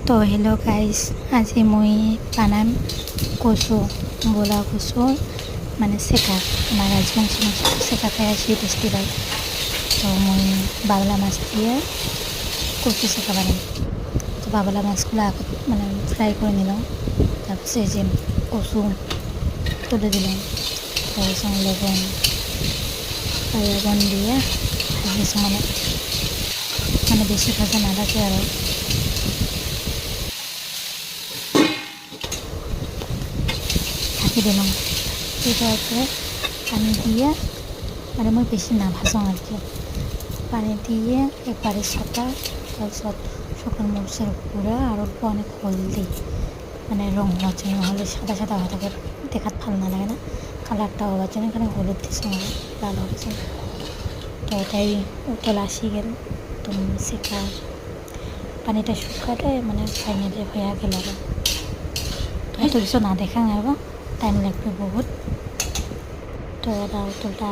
তো hello' guys, আজি মই বানাম কচু, বোলা কচু মানে সেকা। আমার রাজবংশী মাছ সেকা খাই আসি টেস্টি পাই। তো মই বাবলা মাছ দিয়ে কচু সেকা বানাম। তো বাবলা মাছগুলো আগত মানে ফ্রাই করে নিলাম, তারপর এই যে কচু তুলে দিলাম, তারপর লবণ দিয়ে ভাজিছো, মানে বেশি ভাজা না থাকে আরও। ঢাকি দিলাম, দেওয়ার পরে পানি দিয়ে, মানে মই বেশি না ভাজো আর কি, পানি দিয়ে একবারে ছটা, তাৰপিছত শুকান মরিচের গুঁড়া আর অল্প অনেক হলদি, মানে রং হওয়ার জন্য, নাহলে সাদা সাদা হয়ে থাকে, দেখাত ভালো না লাগে না, কালারটা হওয়ার জন্য এখানে হলুদ দিয়েছে, লাল হওয়ার জন্য। তো এটাই উতল আসি গেল, তো সেকা পানিটা শুকালে মানে ফাইনালি হয়ে গেল। আর তো এত কিছু না দেখা যাবো, টাইম লাগবে বহুত। তো ওটা উতলটা